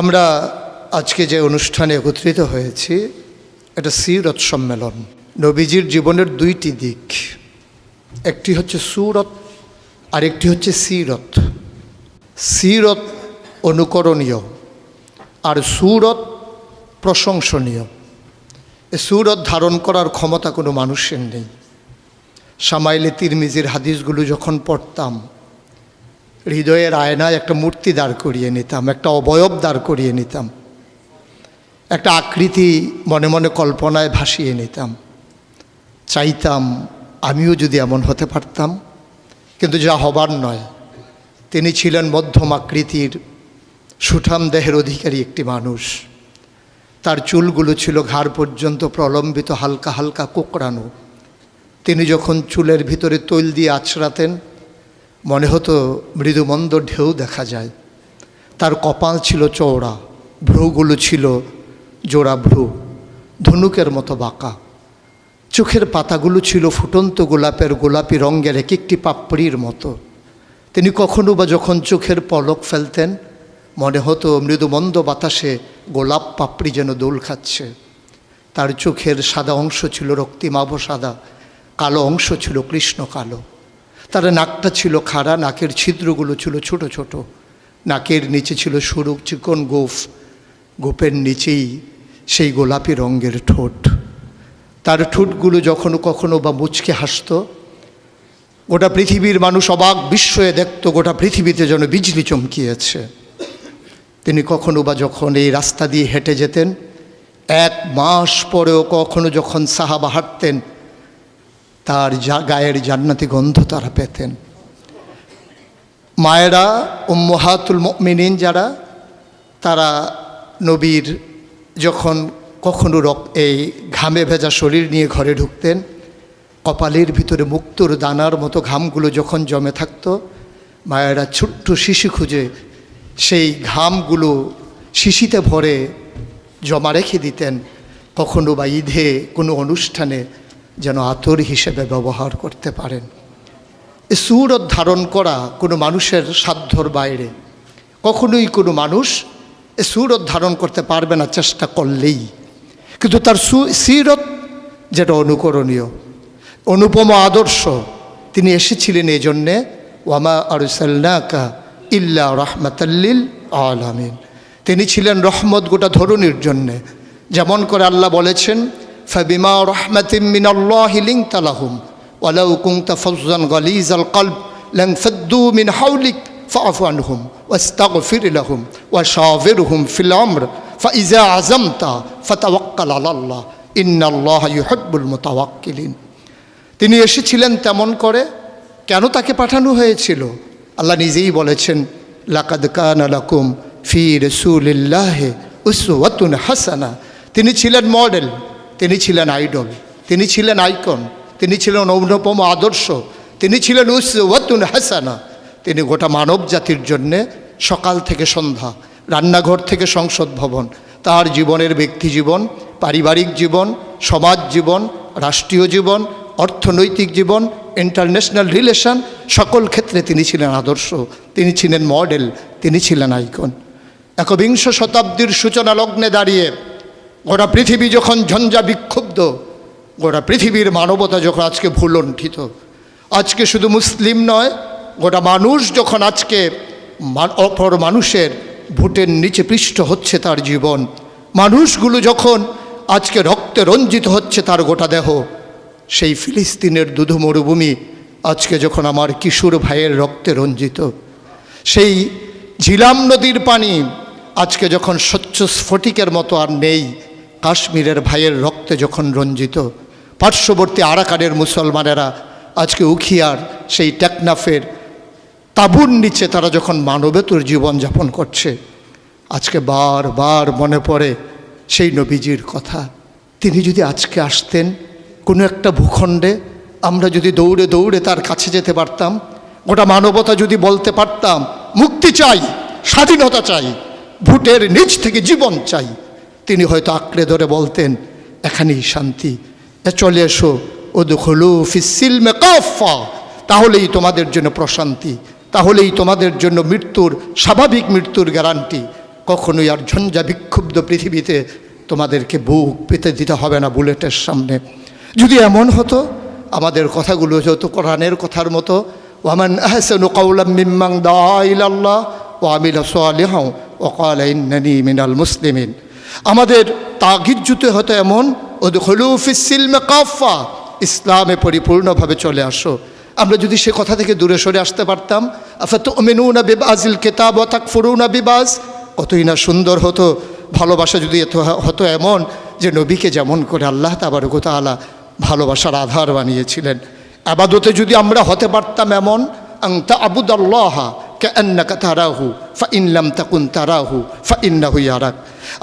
আমরা আজকে যে অনুষ্ঠানে একত্রিত হয়েছি এটা সিরত সম্মেলন। নবীজির জীবনের দুইটি দিক, একটি হচ্ছে সুরত আর একটি হচ্ছে সিরত। সিরত অনুকরণীয় আর সুরত প্রশংসনীয়। এ সুরত ধারণ করার ক্ষমতা কোনো মানুষের নেই। শামাইলে তিরমিজির হাদিসগুলো যখন পড়তাম, হৃদয়ের আয়নায় একটা মূর্তি দাঁড় করিয়ে নিতাম, একটা অবয়ব দাঁড় করিয়ে নিতাম, একটা আকৃতি মনে মনে কল্পনায় ভাসিয়ে নিতাম। চাইতাম আমিও যদি এমন হতে পারতাম, কিন্তু যা হবার নয়। তিনি ছিলেন মধ্যম আকৃতির সুঠাম দেহের অধিকারী একটি মানুষ। তার চুলগুলো ছিল ঘাড় পর্যন্ত প্রলম্বিত, হালকা হালকা কোঁকড়ানো। তিনি যখন চুলের ভিতরে তৈল দিয়ে আছড়াতেন, মনে হতো মৃদুমন্দ ঢেউ দেখা যায়। তার কপাল ছিল চওড়া, ভ্রুগুলো ছিল জোড়া ভ্রু, ধনুকের মতো বাঁকা। চোখের পাতাগুলো ছিল ফুটন্ত গোলাপের গোলাপি রঙের এক একটি পাপড়ির মতো। তিনি কখনো বা যখন চোখের পলক ফেলতেন, মনে হতো মৃদুমন্দ বাতাসে গোলাপ পাপড়ি যেন দোল খাচ্ছে। তার চোখের সাদা অংশ ছিল রক্তিমাভ সাদা, কালো অংশ ছিল কৃষ্ণ কালো। তার নাকটা ছিল খাড়া, নাকের ছিদ্রগুলো ছিল ছোট ছোট। নাকের নিচে ছিল সরু চিকন গোঁফ, গোঁফের নিচেই সেই গোলাপি রঙের ঠোঁট। তার ঠোঁটগুলো যখনও কখনো বা মুচকে হাসত, গোটা পৃথিবীর মানুষ অবাক বিস্ময়ে দেখত গোটা পৃথিবীতে যেন বিজলি চমকিয়েছে। তিনি কখনো বা যখন এই রাস্তা দিয়ে হেঁটে যেতেন, 1 মাস পরেও কখনো যখন সাহাবা হাঁটতেন, তার গায়ের জান্নাতি গন্ধ তারা পেতেন। মায়েরা উম্মাহাতুল মুমিনিন যারা, তারা নবীর যখন কখনো এই ঘামে ভেজা শরীর নিয়ে ঘরে ঢুকতেন, কপালের ভিতরে মুক্তোর দানার মতো ঘামগুলো যখন জমে থাকতো, মায়েরা ছোট্ট শিশি খুঁজে সেই ঘামগুলো শিশিতে ভরে জমা রেখে দিতেন, কখনো বা ঈদে কোনো অনুষ্ঠানে যেন আতর হিসেবে ব্যবহার করতে পারেন। এ সুরত ধারণ করা কোনো মানুষের সাধ্যর বাইরে। কখনোই কোনো মানুষ এ সুরত ধারণ করতে পারবে না চেষ্টা করলেই। কিন্তু তার সিরত যেটা অনুকরণীয়, অনুপম আদর্শ। তিনি এসেছিলেন এই জন্যে, ওয়ামা আরসালনাকা ইল্লা রাহমাতাল্লিল আলামিন। তিনি ছিলেন রহমত গোটা ধরনীর জন্যে। যেমন করে আল্লাহ বলেছেন, ফাবিমা রাহমাতিম মিনাল্লাহি লিনতা লাহুম ওয়ালাউ কুনতা ফাজ্জান গালিজাল কলব লানফাদ্দু মিন হাওলিক ফাআফু আনহুম ওয়াস্তাগফির লাহুম ওয়াশাওিরহুম ফিল আমর ফাইজা আযামতা ফাতাওয়াক্কাল আলাল্লাহ ইন্নাল্লাহা ইউহিব্বুল মুতাওয়াক্কিলিন। তিনি এসেছিলেন তেমন করে। কেন তাকে পাঠানো হয়েছিল? আল্লাহ নিজেই বলেছেন, লাকাদ কানা লাকুম ফি রাসূলিল্লাহি উসওয়াতুন হাসানা। তিনি ছিলেন মডেল, তিনি ছিলেন আইডল, তিনি ছিলেন আইকন, তিনি ছিলেন অনুপম আদর্শ, তিনি ছিলেন উসওয়াতুন হাসানা। তিনি গোটা মানব জাতির জন্যে সকাল থেকে সন্ধ্যা, রান্নাঘর থেকে সংসদ ভবন, তার জীবনের ব্যক্তি জীবন, পারিবারিক জীবন, সমাজ জীবন, রাষ্ট্রীয় জীবন, অর্থনৈতিক জীবন, ইন্টারন্যাশনাল রিলেশন, সকল ক্ষেত্রে তিনি ছিলেন আদর্শ, তিনি ছিলেন মডেল, তিনি ছিলেন আইকন। একবিংশ শতাব্দীর সূচনা লগ্নে দাঁড়িয়ে গোটা পৃথিবী যখন ঝঞ্ঝা বিক্ষুব্ধ, গোটা পৃথিবীর মানবতা যখন আজকে ভুলণ্ঠিত, আজকে শুধু মুসলিম নয়, গোটা মানুষ যখন আজকে অপর মানুষের ভোটের নিচে পৃষ্ঠ হচ্ছে তার জীবন, মানুষগুলো যখন আজকে রক্তে রঞ্জিত হচ্ছে তার গোটা দেহ, সেই ফিলিস্তিনের দুধু মরুভূমি আজকে যখন আমার কিশোর ভাইয়ের রক্তে রঞ্জিত, সেই ঝিলাম নদীর পানি আজকে যখন স্বচ্ছ স্ফটিকের মতো আর নেই, কাশ্মীরের ভাইয়ের রক্তে যখন রঞ্জিত, পার্শ্ববর্তী আরাকানের মুসলমানেরা আজকে উখিয়ার সেই টেকনাফের তাঁবুর নিচে তারা যখন মানবেতর জীবনযাপন করছে, আজকে বারবার মনে পড়ে সেই নবীজির কথা। তিনি যদি আজকে আসতেন কোনো একটা ভূখণ্ডে, আমরা যদি দৌড়ে দৌড়ে তার কাছে যেতে পারতাম, গোটা মানবতা যদি বলতে পারতাম মুক্তি চাই, স্বাধীনতা চাই, ভোটের নিচ থেকে জীবন চাই, তিনি হয়তো আঁকড়ে ধরে বলতেন, এখানেই শান্তি, চলে এসো উদখুলু ফিস সিলমে কাফা, তাহলেই তোমাদের জন্য প্রশান্তি, তাহলেই তোমাদের জন্য মৃত্যুর, স্বাভাবিক মৃত্যুর গ্যারান্টি। কখনোই আর ঝঞ্ঝা বিক্ষুব্ধ পৃথিবীতে তোমাদেরকে বুক পেতে দিতে হবে না বুলেটের সামনে। যদি এমন হতো আমাদের কথাগুলো হতো কোরআনের কথার মতো, ওয়ামান আহসানু কাওলাম মিম্মান দাআ ইলাল্লাহ ওয়া আমিলা সালিহান ওয়া ক্বালা ইন্নানী মিনাল মুসলিমিন। আমাদের তাগিদ জুতে হতো এমন, উদখুলু ফিস সিলমি কাফা, ইসলামে পরিপূর্ণভাবে চলে আসো। আমরা যদি সে কথা থেকে দূরে সরে আসতে পারতাম, আফাতুমিনুনা বিবাযিল কিতাব ওয়া তাকফুরুনা বিবাজ, কতই না সুন্দর হতো। ভালোবাসা যদি হতো এমন যে নবীকে যেমন করে আল্লাহ তাবারক ওয়া তাআলা ভালোবাসার আধার বানিয়েছিলেন, ইবাদতে যদি আমরা হতে পারতাম এমন, আন তা'বুদাল্লাহ কাআন্নাকা তারাহু ফাইন লাম তাকুন তারাহু ফাইন্নাহু ইয়ারাক।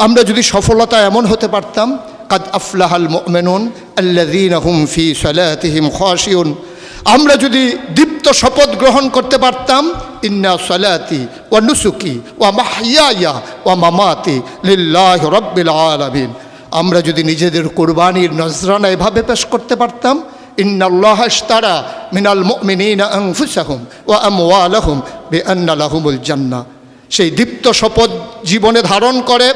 আমরা যদি সফলতা এমন হতে পারতাম, কাদ আফলাহাল মুমিনুন আল্লাযীনা হুম ফি সালাতিহিম খাশিউন। আমরা যদি দীপ্ত শপথ গ্রহণ করতে পারতাম, ইন্না সালাতি ওয়া নুসুকি ওয়া মাহইয়ায়া ওয়া মামাতি লিল্লাহি রাব্বিল আলামিন। আমরা যদি নিজেদের কুরবানির নজরানা এভাবে পেশ করতে পারতাম, ইন্নাল্লাহা ইশতারা মিনাল মুমিনিনা আনফুসাহুম ওয়া আমওয়ালাহুম বিআন্না লাহুমুল জান্নাহ। সেই দীপ্ত শপথ জীবনে ধারণ করে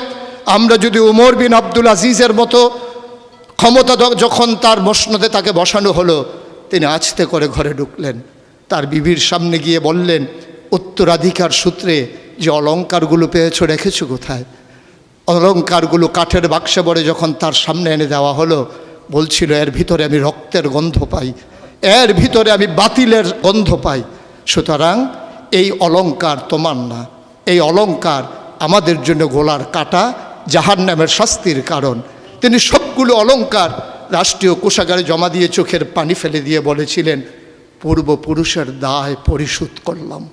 আমরা যদি উমর বিন আব্দুল আজিজের মতো ক্ষমতা যখন তার মসনদে তাকে বসানো হলো, তিনি আস্তে করে ঘরে ঢুকলেন, তার বিবির সামনে গিয়ে বললেন, উত্তরাধিকার সূত্রে যে অলংকারগুলো পেয়েছো রেখেছো কোথায়? অলংকারগুলো কাঠের বাক্সে ভরে যখন তার সামনে এনে দেওয়া হলো, বলছিল, এর ভিতরে আমি রক্তের গন্ধ পাই, এর ভিতরে আমি বাতিলের গন্ধ পাই। সুতরাং এই অলংকার তোমার না, এই অলংকার আমাদের জন্য গোলার কাটা, জাহান্নামের শাস্তির কারণ। তিনি সবগুলো অলংকার রাষ্ট্রীয় কোষাগারে জমা দিয়ে চোখের পানি ফেলে দিয়ে বলেছিলেন, পূর্বপুরুষের দায় পরিশোধ করলাম,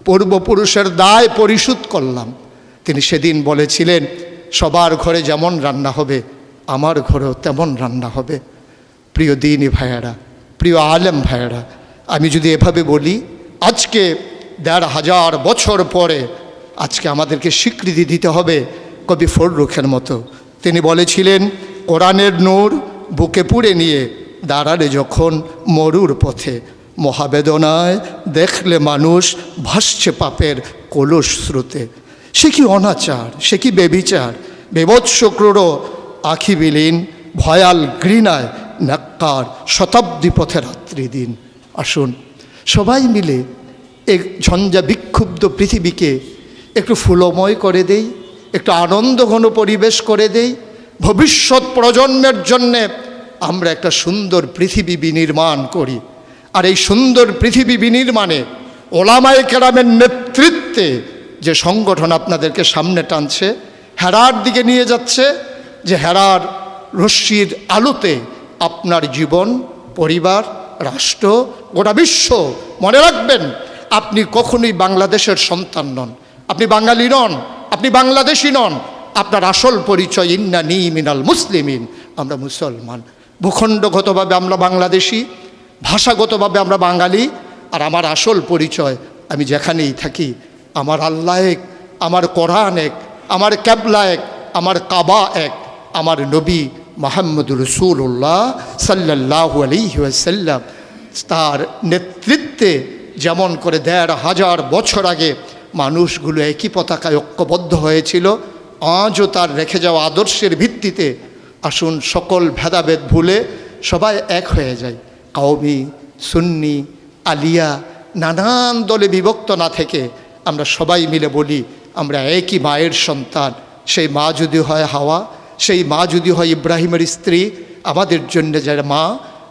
পূর্বপুরুষের দায় পরিশোধ করলাম। তিনি সেদিন বলেছিলেন, সবার ঘরে যেমন রান্না হবে আমার ঘরেও তেমন রান্না হবে। প্রিয় দিনী ভাইয়েরা, প্রিয় আলেম ভাইয়েরা, আমি যদি এভাবে বলি, আজকে ১৫০০ বছর পরে আজকে আমাদেরকে স্বীকৃতি দিতে হবে কবি ফররুখের মতো। তিনি বলেছিলেন, কোরআনের নূর বুকে পুড়ে নিয়ে দাঁড়ালে যখন মরুর পথে, মহাবেদনায় দেখলে মানুষ ভাসছে পাপের কলুষ স্রোতে। সে কি অনাচার, সে কি বেবিচার, বিভৎস ক্রূর আখি বিলীন, ভয়াল ঘৃণায় নাক্কার শতাব্দী পথে রাত্রি দিন। আসুন সবাই মিলে এই ঝঞ্ঝা বিক্ষুব্ধ পৃথিবীকে একটু ফুলময় করে দেই, একটু আনন্দঘন পরিবেশ করে দেই। ভবিষ্যৎ প্রজন্মের জন্যে আমরা একটা সুন্দর পৃথিবী বিনির্মাণ করি। আর এই সুন্দর পৃথিবী বিনির্মাণে ওলামায়ে কেরামের নেতৃত্বে যে সংগঠন আপনাদেরকে সামনে টানছে, হেরার দিকে নিয়ে যাচ্ছে, যে হেরার রশ্মির আলোতে আপনার জীবন, পরিবার, রাষ্ট্র, গোটা বিশ্ব, মনে রাখবেন, আপনি কখনোই বাংলাদেশের সন্তান নন, আপনি বাঙালি নন, আপনি বাংলাদেশি নন। আপনার আসল পরিচয় ইন্নানী মিনাল মুসলিমিন, আমরা মুসলমান। ভূখণ্ডগতভাবে আমরা বাংলাদেশি, ভাষাগতভাবে আমরা বাঙালি। আর আমার আসল পরিচয়, আমি যেখানেই থাকি আমার আল্লাহ এক, আমার কোরআন এক, আমার ক্যাবলা এক, আমার কাবা এক, আমার নবী মুহাম্মদুর রাসূলুল্লাহ সাল্লাল্লাহু আলাইহি ওয়াসাল্লাম তার নেতৃত্বে যেমন করে ১৫০০ বছর আগে মানুষগুলো একই পতাকায় ঐক্যবদ্ধ হয়েছিল, আজও তার রেখে যাওয়া আদর্শের ভিত্তিতে আসুন সকল ভেদাভেদ ভুলে সবাই এক হয়ে যায়। কওমি, সুন্নি, আলিয়া, নানান দলে বিভক্ত না থেকে আমরা সবাই মিলে বলি, আমরা একই মায়ের সন্তান। সেই মা যদি হয় হাওয়া, সেই মা যদি হয় ইব্রাহিমের স্ত্রী, আমাদের জন্য যারা মা,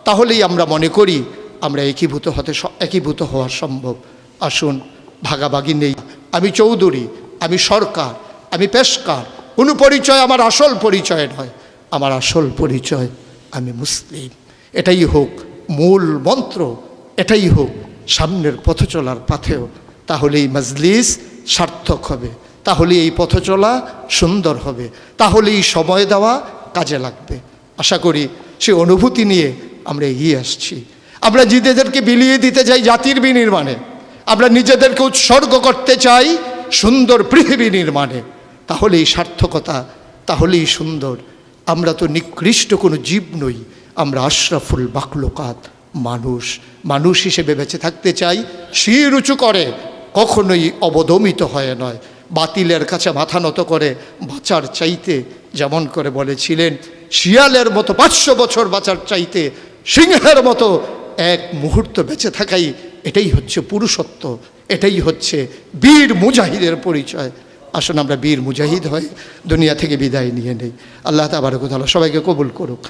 তাহলেই আমরা মনে করি আমরা একীভূত হওয়া সম্ভব। আসুন ভাগাভাগি নেই, আমি চৌধুরী, আমি সরকার, আমি পেশকার, কোনো পরিচয় আমার আসল পরিচয় নয়। আমার আসল পরিচয় আমি মুসলিম। এটাই হোক মূল মন্ত্র, এটাই হোক সামনের পথ চলার পাথেও। তাহলেই মজলিস সার্থক হবে, তাহলে এই পথ চলা সুন্দর হবে, তাহলেই সময় দেওয়া কাজে লাগবে। আশা করি সে অনুভূতি নিয়ে আমরা এগিয়ে আসছি। আমরা নিজেদেরকে বিলিয়ে দিতে চাই জাতির বিনির্মাণে, আমরা নিজেদেরকে উৎসর্গ করতে চাই সুন্দর পৃথিবী নির্মাণে। তাহলেই সার্থকতা, তাহলেই সুন্দর। আমরা তো নিকৃষ্ট কোনো জীব নই, আমরা আশরাফুল মাখলুকাত, মানুষ। মানুষ হিসেবে বেঁচে থাকতে চাই, শির উঁচু করে, কখনোই অবদমিত হয়ে নয়। বাতিলের কাছে মাথা নত করে বাঁচার চাইতে, যেমন করে বলেছিলেন, শিয়ালের মতো 500 বছর বাঁচার চাইতে সিংহের মতো এক মুহূর্ত বেঁচে থাকাই, এটাই হচ্ছে পুরুষত্ব, এটাই হচ্ছে বীর মুজাহিদের পরিচয়। আসুন আমরা বীর মুজাহিদ হয়ে দুনিয়া থেকে বিদায় নিয়ে নেই। আল্লাহ তাবারক ওয়া তাআলা সবাইকে কবুল করুক।